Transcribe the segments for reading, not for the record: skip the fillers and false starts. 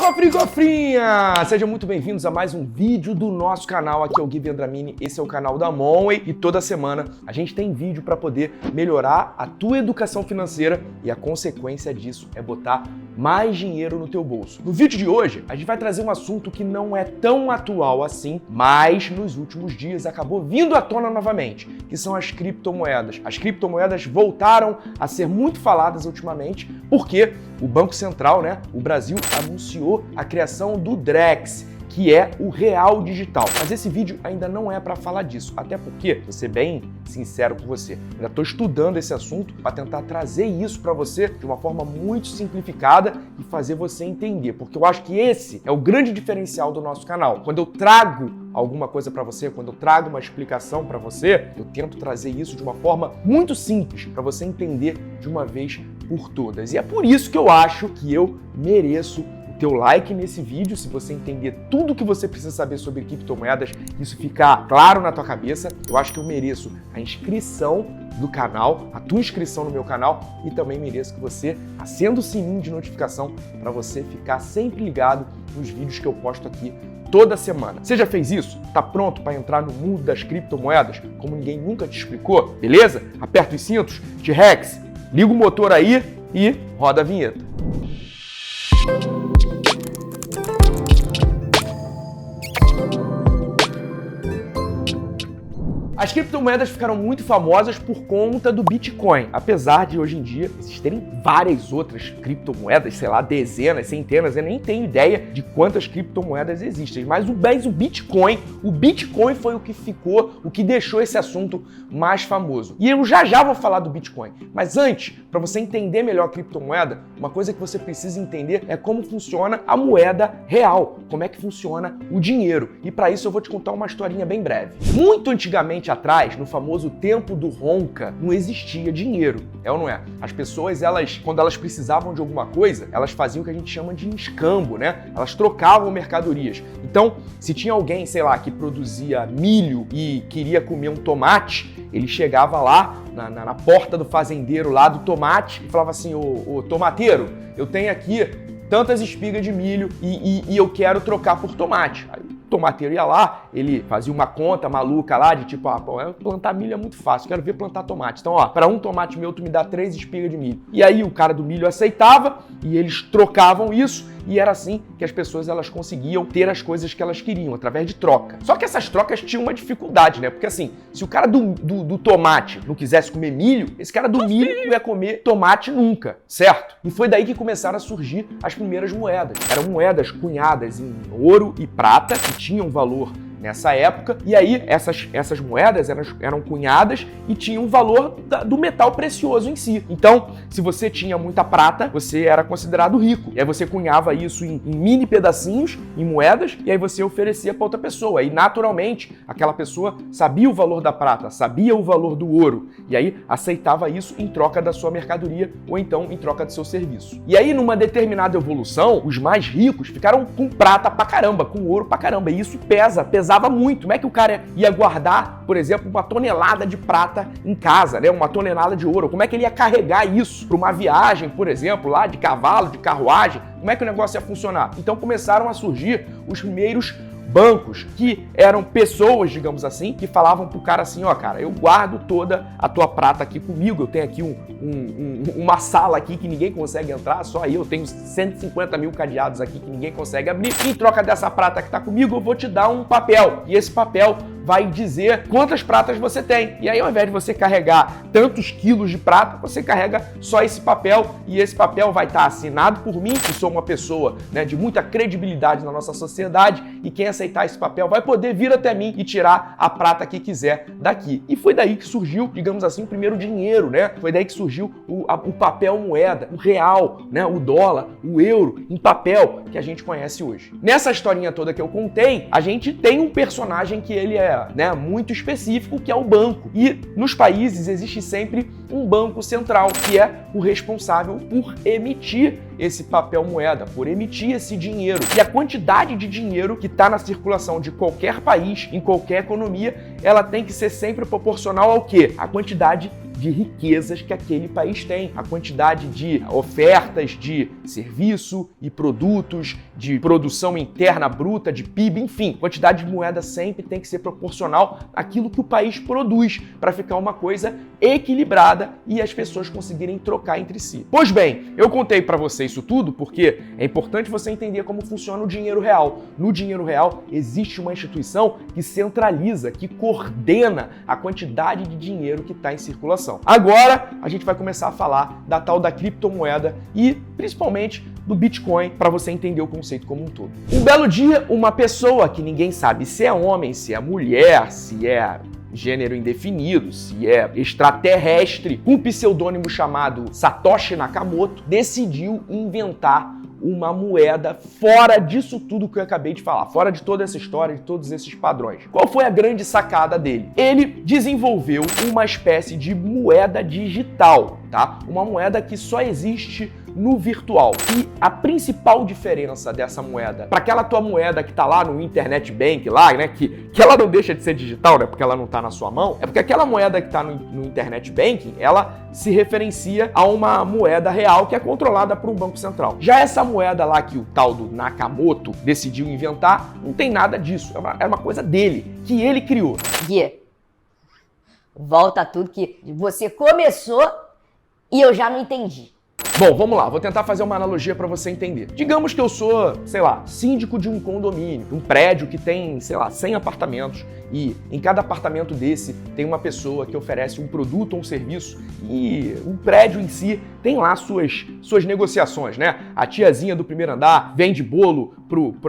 Cofre e cofrinha! Sejam muito bem-vindos a mais um vídeo do nosso canal. Aqui é o Gui Vendramini, esse é o canal da Monway e toda semana a gente tem vídeo para poder melhorar a tua educação financeira e a consequência disso é botar mais dinheiro no teu bolso. No vídeo de hoje, a gente vai trazer um assunto que não é tão atual assim, mas nos últimos dias acabou vindo à tona novamente, que são as criptomoedas. As criptomoedas voltaram a ser muito faladas ultimamente porque o Banco Central, o Brasil, anunciou a criação do Drex, que é o real digital. Mas esse vídeo ainda não é para falar disso, até porque, vou ser bem sincero com você, ainda estou estudando esse assunto para tentar trazer isso para você de uma forma muito simplificada e fazer você entender, porque eu acho que esse é o grande diferencial do nosso canal. Quando eu trago alguma coisa para você, quando eu trago uma explicação para você, eu tento trazer isso de uma forma muito simples para você entender de uma vez por todas. E é por isso que eu acho que eu mereço teu like nesse vídeo, se você entender tudo que você precisa saber sobre criptomoedas, isso ficar claro na tua cabeça. Eu acho que eu mereço a inscrição do canal, a tua inscrição no meu canal, e também mereço que você acenda o sininho de notificação para você ficar sempre ligado nos vídeos que eu posto aqui toda semana. Você já fez isso? Tá pronto para entrar no mundo das criptomoedas, como ninguém nunca te explicou? Beleza? Aperta os cintos, T-Rex, liga o motor aí e roda a vinheta. As criptomoedas ficaram muito famosas por conta do Bitcoin, apesar de hoje em dia existirem várias outras criptomoedas, sei lá, dezenas, centenas, eu nem tenho ideia de quantas criptomoedas existem, mas o Bitcoin foi o que ficou, o que deixou esse assunto mais famoso. E eu já vou falar do Bitcoin, mas antes, para você entender melhor a criptomoeda, uma coisa que você precisa entender é como funciona a moeda real, como é que funciona o dinheiro. E para isso eu vou te contar uma historinha bem breve. Muito antigamente atrás, no famoso tempo do Ronca, não existia dinheiro, é ou não é? As pessoas, quando elas precisavam de alguma coisa, elas faziam o que a gente chama de escambo, Elas trocavam mercadorias. Então, se tinha alguém, sei lá, que produzia milho e queria comer um tomate, ele chegava lá na porta do fazendeiro lá do tomate e falava assim: ô tomateiro, eu tenho aqui tantas espigas de milho e eu quero trocar por tomate. Aí, o tomateiro ia lá, ele fazia uma conta maluca lá de tipo, plantar milho é muito fácil, quero ver plantar tomate. Então, para um tomate meu, tu me dá 3 espigas de milho. E aí o cara do milho aceitava e eles trocavam isso e era assim que as pessoas elas conseguiam ter as coisas que elas queriam, através de troca. Só que essas trocas tinham uma dificuldade, Porque assim, se o cara do tomate não quisesse comer milho, esse cara do milho não ia comer tomate nunca, certo? E foi daí que começaram a surgir as primeiras moedas. Eram moedas cunhadas em ouro e prata, que tinham valor nessa época, e aí essas moedas eram cunhadas e tinham o valor do metal precioso em si. Então, se você tinha muita prata, você era considerado rico. E aí você cunhava isso em mini pedacinhos, em moedas, e aí você oferecia para outra pessoa. E naturalmente, aquela pessoa sabia o valor da prata, sabia o valor do ouro, e aí aceitava isso em troca da sua mercadoria ou então em troca do seu serviço. E aí, numa determinada evolução, os mais ricos ficaram com prata pra caramba, com ouro pra caramba, e isso pesava muito. Como é que o cara ia guardar, por exemplo, uma tonelada de prata em casa, uma tonelada de ouro? Como é que ele ia carregar isso para uma viagem, por exemplo, lá de cavalo, de carruagem? Como é que o negócio ia funcionar? Então começaram a surgir os primeiros bancos, que eram pessoas, digamos assim, que falavam pro cara assim: cara, eu guardo toda a tua prata aqui comigo, eu tenho aqui uma sala aqui que ninguém consegue entrar, só eu tenho 150 mil cadeados aqui que ninguém consegue abrir, em troca dessa prata que tá comigo, eu vou te dar um papel, e esse papel vai dizer quantas pratas você tem. E aí, ao invés de você carregar tantos quilos de prata, você carrega só esse papel, e esse papel vai estar assinado por mim, que sou uma pessoa de muita credibilidade na nossa sociedade, e quem aceitar esse papel vai poder vir até mim e tirar a prata que quiser daqui. E foi daí que surgiu, digamos assim, o primeiro dinheiro, Foi daí que surgiu o papel moeda, o real, o dólar, o euro, em papel, que a gente conhece hoje. Nessa historinha toda que eu contei, a gente tem um personagem que ele é muito específico, que é o banco. E nos países existe sempre um banco central, que é o responsável por emitir esse papel moeda, por emitir esse dinheiro. E a quantidade de dinheiro que está na circulação de qualquer país, em qualquer economia, ela tem que ser sempre proporcional ao quê? A quantidade de riquezas que aquele país tem, a quantidade de ofertas de serviço e produtos, de produção interna bruta, de PIB, enfim. A quantidade de moeda sempre tem que ser proporcional àquilo que o país produz, para ficar uma coisa equilibrada e as pessoas conseguirem trocar entre si. Pois bem, eu contei para você isso tudo porque é importante você entender como funciona o dinheiro real. No dinheiro real existe uma instituição que centraliza, que coordena a quantidade de dinheiro que está em circulação. Agora a gente vai começar a falar da tal da criptomoeda e principalmente do Bitcoin, para você entender o conceito como um todo. Um belo dia, uma pessoa que ninguém sabe se é homem, se é mulher, se é gênero indefinido, se é extraterrestre, com um pseudônimo chamado Satoshi Nakamoto, decidiu inventar uma moeda fora disso tudo que eu acabei de falar, fora de toda essa história, de todos esses padrões. Qual foi a grande sacada dele? Ele desenvolveu uma espécie de moeda digital, tá? Uma moeda que só existe no virtual. E a principal diferença dessa moeda para aquela tua moeda que tá lá no Internet Bank, lá, né, que ela não deixa de ser digital, né, porque ela não tá na sua mão, é porque aquela moeda que tá no Internet Banking, ela se referencia a uma moeda real que é controlada por um banco central. Já essa moeda lá que o tal do Nakamoto decidiu inventar, não tem nada disso. É uma coisa dele, que ele criou. Gui, volta tudo que você começou e eu já não entendi. Bom, vamos lá, vou tentar fazer uma analogia para você entender. Digamos que eu sou, sei lá, síndico de um condomínio, um prédio que tem, sei lá, 100 apartamentos e em cada apartamento desse tem uma pessoa que oferece um produto ou um serviço e o prédio em si tem lá suas negociações, né? A tiazinha do primeiro andar vende bolo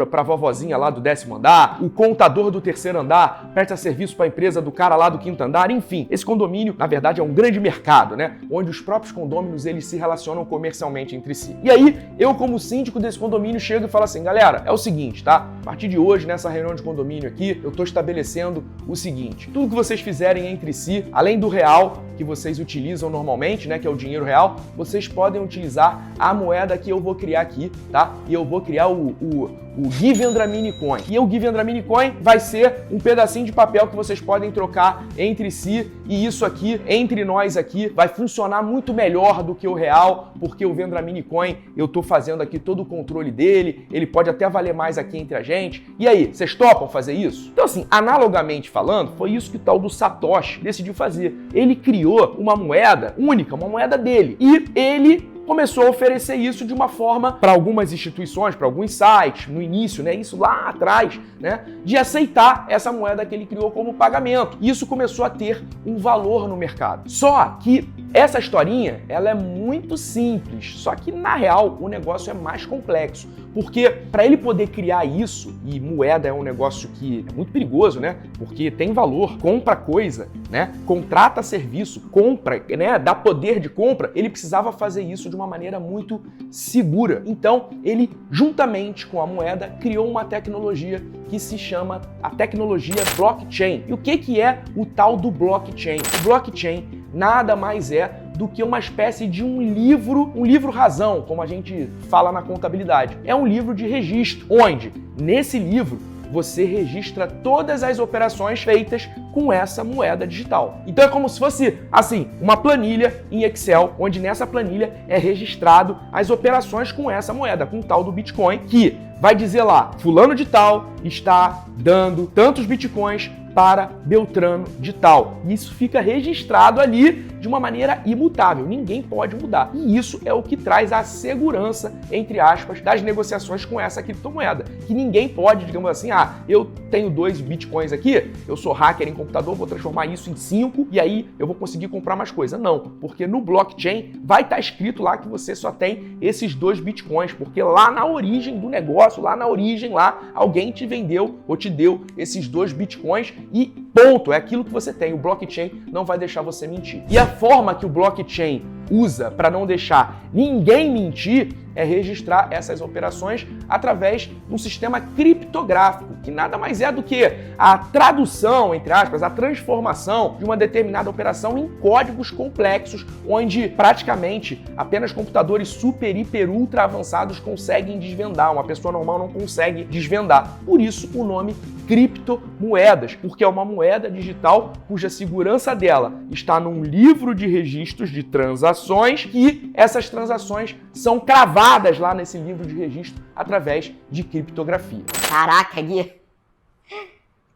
pra vovozinha lá do 10º andar, o contador do 3º andar presta serviço para a empresa do cara lá do 5º andar, enfim. Esse condomínio, na verdade, é um grande mercado, né? Onde os próprios condôminos, eles se relacionam comercialmente entre si. E aí, eu como síndico desse condomínio chego e falo assim, galera, é o seguinte, tá? A partir de hoje, nessa reunião de condomínio aqui, eu tô estabelecendo o seguinte, tudo que vocês fizerem entre si, além do real que vocês utilizam normalmente, né, que é o dinheiro real, vocês podem utilizar a moeda que eu vou criar aqui, tá? E eu vou criar o Give Dramini Coin. E o Give Dramini Coin vai ser um pedacinho de papel que vocês podem trocar entre si e isso aqui, entre nós aqui, vai funcionar muito melhor do que o real, porque o Vendramini Coin, eu tô fazendo aqui todo o controle dele, ele pode até valer mais aqui entre a gente. E aí, vocês topam fazer isso? Então assim, analogamente falando, foi isso que o tal do Satoshi decidiu fazer. Ele criou uma moeda única, uma moeda dele. E ele começou a oferecer isso de uma forma para algumas instituições, para alguns sites, no início, né, isso lá atrás, né, de aceitar essa moeda que ele criou como pagamento. Isso começou a ter um valor no mercado. Só que essa historinha, ela é muito simples, só que na real o negócio é mais complexo, porque para ele poder criar isso, e moeda é um negócio que é muito perigoso, né, porque tem valor, compra coisa, né, contrata serviço, compra, né, dá poder de compra, ele precisava fazer isso de uma maneira muito segura. Então, ele, juntamente com a moeda, criou uma tecnologia que se chama a tecnologia blockchain. E o que é o tal do blockchain? O blockchain nada mais é do que uma espécie de um livro razão, como a gente fala na contabilidade. É um livro de registro, onde, nesse livro, você registra todas as operações feitas com essa moeda digital. Então é como se fosse, assim, uma planilha em Excel, onde nessa planilha é registrado as operações com essa moeda, com o tal do Bitcoin, que vai dizer lá, fulano de tal está dando tantos Bitcoins para Beltrano de tal. E isso fica registrado ali de uma maneira imutável, ninguém pode mudar. E isso é o que traz a segurança, entre aspas, das negociações com essa criptomoeda. Que ninguém pode, digamos assim, eu tenho 2 Bitcoins aqui, eu sou hacker em computador, vou transformar isso em 5 e aí eu vou conseguir comprar mais coisa. Não, porque no blockchain vai estar escrito lá que você só tem esses 2 Bitcoins, porque lá na origem do negócio, lá na origem, alguém te vendeu ou te deu esses 2 Bitcoins e ponto, é aquilo que você tem. O blockchain não vai deixar você mentir. E a forma que o blockchain usa para não deixar ninguém mentir é registrar essas operações através de um sistema criptográfico, que nada mais é do que a tradução, entre aspas, a transformação de uma determinada operação em códigos complexos, onde praticamente apenas computadores super, hiper, ultra avançados conseguem desvendar. Uma pessoa normal não consegue desvendar. Por isso o nome criptomoedas, porque é uma moeda digital cuja segurança dela está num livro de registros de transações transações, que essas transações são cravadas lá nesse livro de registro através de criptografia. Caraca, Gui.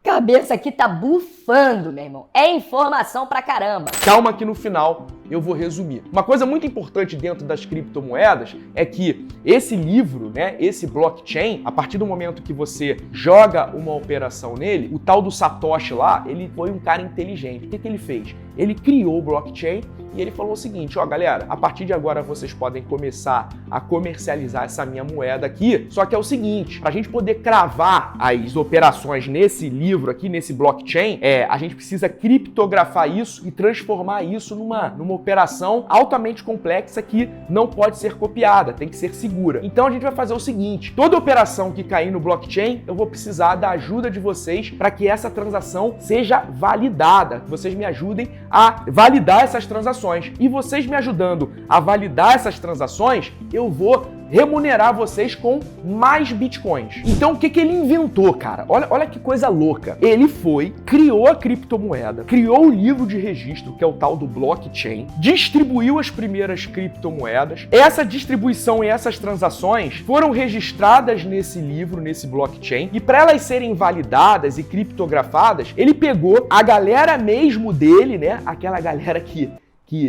Cabeça aqui tá bufando, meu irmão. É informação pra caramba. Calma que no final eu vou resumir. Uma coisa muito importante dentro das criptomoedas é que esse livro, né, esse blockchain, a partir do momento que você joga uma operação nele, o tal do Satoshi lá, ele foi um cara inteligente. O que ele fez? Ele criou o blockchain e ele falou o seguinte, ó galera, a partir de agora vocês podem começar a comercializar essa minha moeda aqui, só que é o seguinte, pra gente poder cravar as operações nesse livro aqui, nesse blockchain, a gente precisa criptografar isso e transformar isso numa operação altamente complexa que não pode ser copiada, tem que ser segura. Então a gente vai fazer o seguinte, toda operação que cair no blockchain, eu vou precisar da ajuda de vocês para que essa transação seja validada, que vocês me ajudem a validar essas transações. E vocês me ajudando a validar essas transações, eu vou remunerar vocês com mais bitcoins. Então o que ele inventou, cara? Olha que coisa louca. Ele criou a criptomoeda, criou o livro de registro, que é o tal do blockchain, distribuiu as primeiras criptomoedas. Essa distribuição e essas transações foram registradas nesse livro, nesse blockchain, e para elas serem validadas e criptografadas, ele pegou a galera mesmo dele, né? Aquela galera que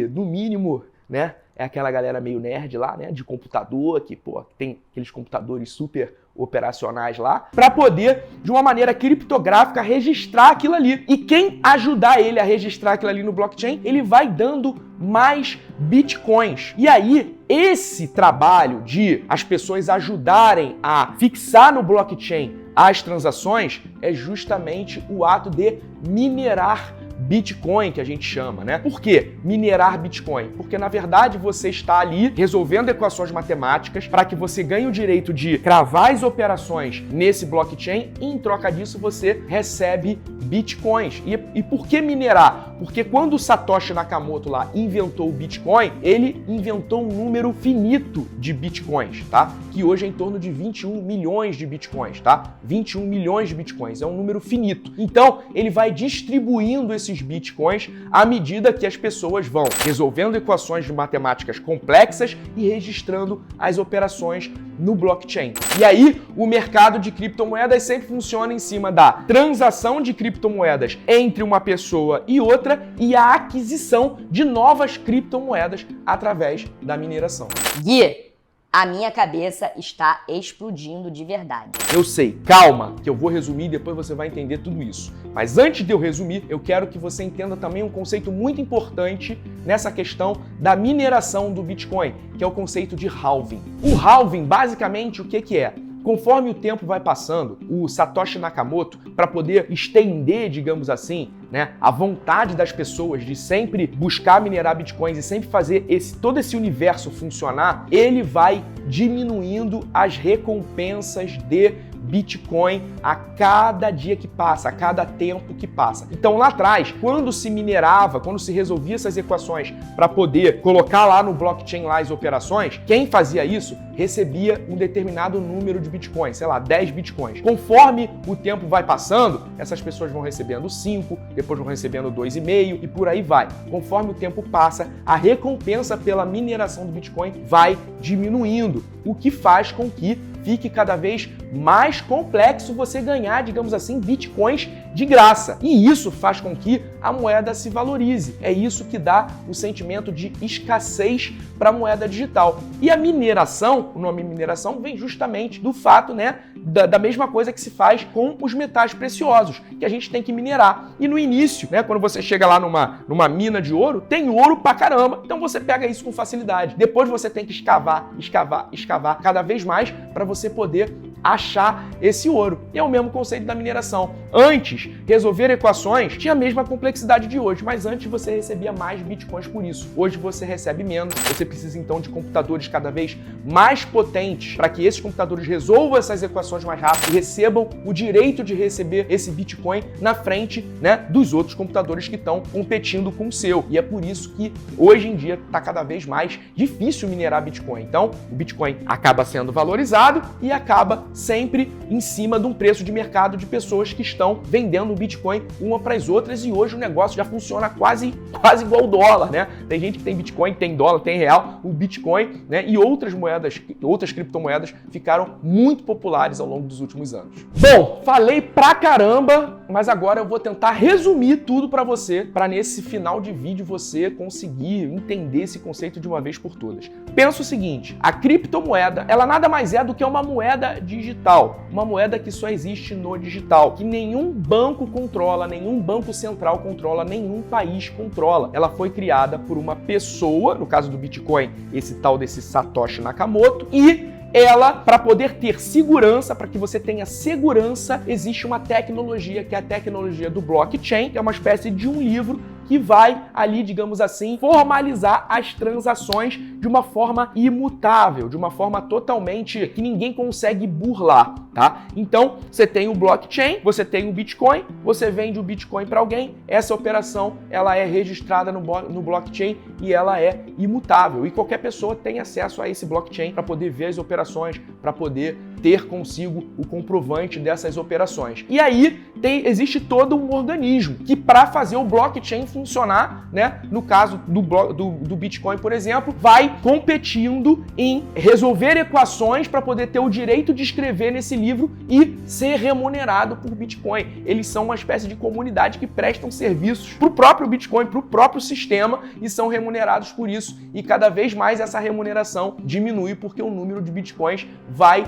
no mínimo, né, é aquela galera meio nerd lá, né, de computador, que, tem aqueles computadores super operacionais lá, para poder, de uma maneira criptográfica, registrar aquilo ali. E quem ajudar ele a registrar aquilo ali no blockchain, ele vai dando mais bitcoins. E aí, esse trabalho de as pessoas ajudarem a fixar no blockchain as transações é justamente o ato de minerar Bitcoin, que a gente chama, né? Por que minerar Bitcoin? Porque, na verdade, você está ali resolvendo equações matemáticas para que você ganhe o direito de cravar as operações nesse blockchain e, em troca disso, você recebe Bitcoins. E por que minerar? Porque quando o Satoshi Nakamoto lá inventou o Bitcoin, ele inventou um número finito de Bitcoins, tá? Que hoje é em torno de 21 milhões de Bitcoins, tá? 21 milhões de Bitcoins, é um número finito. Então, ele vai distribuindo esses Bitcoins à medida que as pessoas vão resolvendo equações de matemáticas complexas e registrando as operações no blockchain. E aí, o mercado de criptomoedas sempre funciona em cima da transação de criptomoedas entre uma pessoa e outra e a aquisição de novas criptomoedas através da mineração. Gui, a minha cabeça está explodindo de verdade. Eu sei, calma, que eu vou resumir e depois você vai entender tudo isso. Mas antes de eu resumir, eu quero que você entenda também um conceito muito importante nessa questão da mineração do Bitcoin, que é o conceito de halving. O halving, basicamente, o que é? Conforme o tempo vai passando, o Satoshi Nakamoto, para poder estender, digamos assim, né, a vontade das pessoas de sempre buscar minerar bitcoins e sempre fazer todo esse universo funcionar, ele vai diminuindo as recompensas de Bitcoin a cada dia que passa, a cada tempo que passa. Então lá atrás, quando se minerava, quando se resolvia essas equações para poder colocar lá no blockchain lá as operações, quem fazia isso recebia um determinado número de Bitcoins, sei lá, 10 Bitcoins. Conforme o tempo vai passando, essas pessoas vão recebendo 5, depois vão recebendo 2,5 e por aí vai. Conforme o tempo passa, a recompensa pela mineração do Bitcoin vai diminuindo, o que faz com que fique cada vez mais complexo você ganhar, digamos assim, bitcoins de graça. E isso faz com que a moeda se valorize. É isso que dá o sentimento de escassez para a moeda digital. E a mineração, o nome mineração, vem justamente do fato, né, da mesma coisa que se faz com os metais preciosos, que a gente tem que minerar. E no início, né, quando você chega lá numa mina de ouro, tem ouro pra caramba, então você pega isso com facilidade. Depois você tem que escavar cada vez mais para você poder achar esse ouro. E é o mesmo conceito da mineração. Antes, resolver equações tinha a mesma complexidade de hoje, mas antes você recebia mais bitcoins por isso. Hoje você recebe menos. Você precisa então de computadores cada vez mais potentes para que esses computadores resolvam essas equações mais rápido e recebam o direito de receber esse bitcoin na frente, né, dos outros computadores que estão competindo com o seu. E é por isso que hoje em dia está cada vez mais difícil minerar bitcoin. Então, o bitcoin acaba sendo valorizado e acaba sempre em cima de um preço de mercado de pessoas que estão estão vendendo o Bitcoin uma para as outras e hoje o negócio já funciona quase igual o dólar, né? Tem gente que tem Bitcoin, tem dólar, tem real, o Bitcoin, né? E outras moedas, outras criptomoedas ficaram muito populares ao longo dos últimos anos. Bom, falei pra caramba, mas agora eu vou tentar resumir tudo para você, para nesse final de vídeo você conseguir entender esse conceito de uma vez por todas. Pensa o seguinte, a criptomoeda, ela nada mais é do que uma moeda digital, uma moeda que só existe no digital, que nenhum banco controla, nenhum banco central controla, nenhum país controla. Ela foi criada por uma pessoa, no caso do Bitcoin, esse tal desse Satoshi Nakamoto, e ela, para poder ter segurança, para que você tenha segurança, existe uma tecnologia que é a tecnologia do blockchain, que é uma espécie de um livro que vai ali, digamos assim, formalizar as transações de uma forma imutável, de uma forma totalmente que ninguém consegue burlar, tá? Então, você tem o blockchain, você tem o Bitcoin, você vende o Bitcoin para alguém, essa operação, ela é registrada no blockchain e ela é imutável. E qualquer pessoa tem acesso a esse blockchain para poder ver as operações, para poder ter consigo o comprovante dessas operações. E aí, existe todo um organismo que, para fazer o blockchain funcionar, né, no caso do Bitcoin, por exemplo, vai competindo em resolver equações para poder ter o direito de escrever nesse livro e ser remunerado por Bitcoin. Eles são uma espécie de comunidade que prestam serviços para o próprio Bitcoin, para o próprio sistema e são remunerados por isso. E cada vez mais essa remuneração diminui porque o número de Bitcoins vai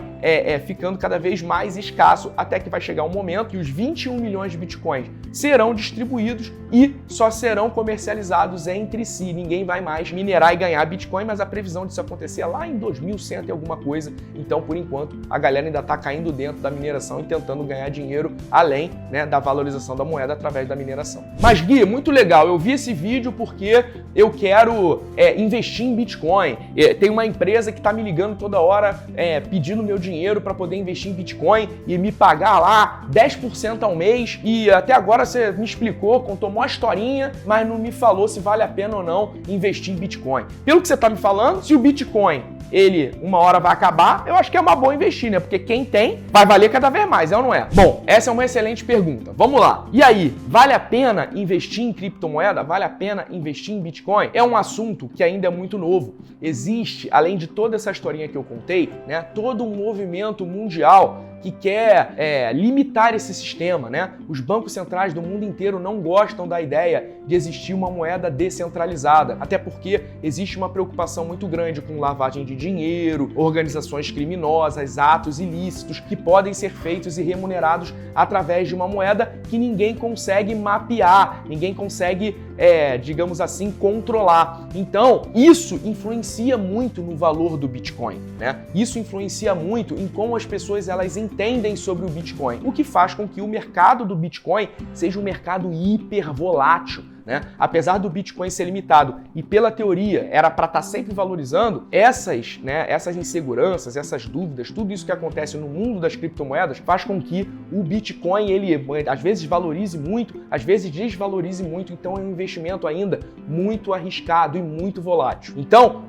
ficando cada vez mais escasso até que vai chegar um momento que os 21 milhões de Bitcoins serão distribuídos e só serão comercializados entre si. Ninguém vai mais minerar e ganhar Bitcoin, mas a previsão disso acontecer é lá em 2100 e alguma coisa. Então, por enquanto, a galera ainda está caindo dentro da mineração e tentando ganhar dinheiro além, né, da valorização da moeda através da mineração. Mas, Gui, muito legal. Eu vi esse vídeo porque eu quero investir em Bitcoin. Tem uma empresa que está me ligando toda hora pedindo meu dinheiro para poder investir em Bitcoin e me pagar lá 10% ao mês. E até agora você me explicou, contou uma historinha, mas não me falou se vale a pena ou não investir em Bitcoin. Pelo que você está me falando, se o Bitcoin uma hora vai acabar, eu acho que é uma boa investir, né? Porque quem tem vai valer cada vez mais, é ou não é? Bom, essa é uma excelente pergunta. Vamos lá. E aí, vale a pena investir em criptomoeda? Vale a pena investir em Bitcoin? É um assunto que ainda é muito novo. Existe, além de toda essa historinha que eu contei, né, todo um movimento mundial que quer limitar esse sistema, né? Os bancos centrais do mundo inteiro não gostam da ideia de existir uma moeda descentralizada, até porque existe uma preocupação muito grande com lavagem de dinheiro, organizações criminosas, atos ilícitos que podem ser feitos e remunerados através de uma moeda que ninguém consegue mapear, ninguém consegue, digamos assim, controlar. Então, isso influencia muito no valor do Bitcoin, né? Isso influencia muito em como as pessoas elas entendem sobre o Bitcoin, o que faz com que o mercado do Bitcoin seja um mercado hiper volátil, né? Apesar do Bitcoin ser limitado e pela teoria era para estar sempre valorizando, essas inseguranças, essas dúvidas, tudo isso que acontece no mundo das criptomoedas faz com que o Bitcoin ele às vezes valorize muito, às vezes desvalorize muito, então é um investimento ainda muito arriscado e muito volátil. Então,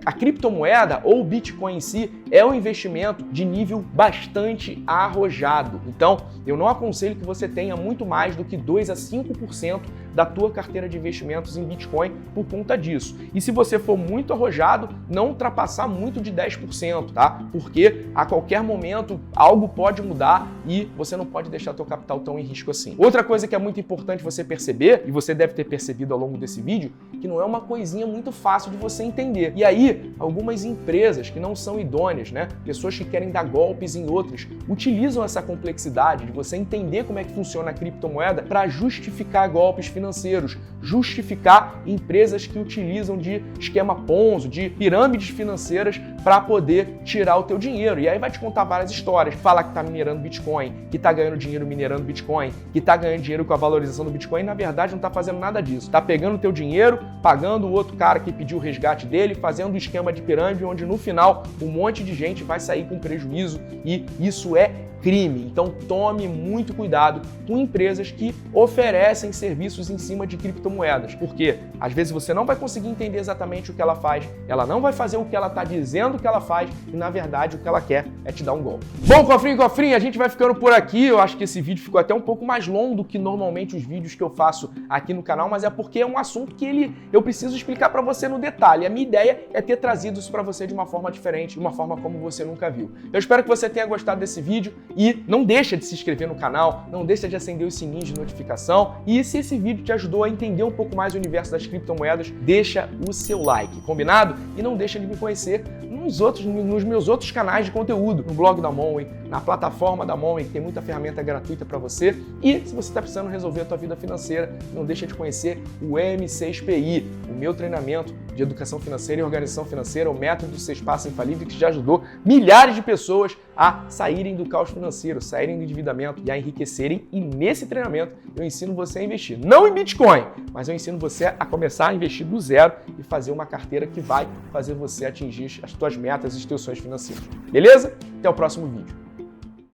a criptomoeda ou o Bitcoin em si é um investimento de nível bastante arrojado. Então, eu não aconselho que você tenha muito mais do que 2 a 5% da tua carteira de investimentos em Bitcoin por conta disso. E se você for muito arrojado, não ultrapassar muito de 10%, tá? Porque a qualquer momento algo pode mudar e você não pode deixar teu capital tão em risco assim. Outra coisa que é muito importante você perceber, e você deve ter percebido ao longo desse vídeo, que não é uma coisinha muito fácil de você entender. E aí, algumas empresas que não são idôneas, né? Pessoas que querem dar golpes em outras, utilizam essa complexidade de você entender como é que funciona a criptomoeda para justificar golpes financeiros, justificar empresas que utilizam de esquema Ponzi, de pirâmides financeiras para poder tirar o teu dinheiro. E aí vai te contar várias histórias. Fala que tá minerando Bitcoin, que tá ganhando dinheiro minerando Bitcoin, que tá ganhando dinheiro com a valorização do Bitcoin e na verdade não tá fazendo nada disso. Tá pegando o teu dinheiro, pagando o outro cara que pediu o resgate dele, fazendo um esquema de pirâmide onde no final um monte de gente vai sair com prejuízo e isso é crime. Então tome muito cuidado com empresas que oferecem serviços em cima de criptomoedas, porque às vezes você não vai conseguir entender exatamente o que ela faz, ela não vai fazer o que ela está dizendo o que ela faz e, na verdade, o que ela quer é te dar um golpe. Bom, cofrinho e cofrinha, a gente vai ficando por aqui. Eu acho que esse vídeo ficou até um pouco mais longo do que normalmente os vídeos que eu faço aqui no canal, mas é porque é um assunto que eu preciso explicar para você no detalhe. A minha ideia é ter trazido isso para você de uma forma diferente, de uma forma como você nunca viu. Eu espero que você tenha gostado desse vídeo e não deixa de se inscrever no canal, não deixa de acender os sininhos de notificação e se esse vídeo te ajudou a entender um pouco mais o universo das criptomoedas, deixa o seu like, combinado? E não deixa de me conhecer nos meus outros canais de conteúdo, no blog da Monway, na plataforma da Monway, que tem muita ferramenta gratuita para você. E se você está precisando resolver a tua vida financeira, não deixa de conhecer o M6PI, o meu treinamento de educação financeira e organização financeira, o método do 6 passos infalível, que já ajudou milhares de pessoas a saírem do caos financeiro, saírem do endividamento e a enriquecerem. E nesse treinamento eu ensino você a investir, não em Bitcoin, mas eu ensino você a começar a investir do zero e fazer uma carteira que vai fazer você atingir as tuas metas e os teus sonhos financeiros. Beleza? Até o próximo vídeo.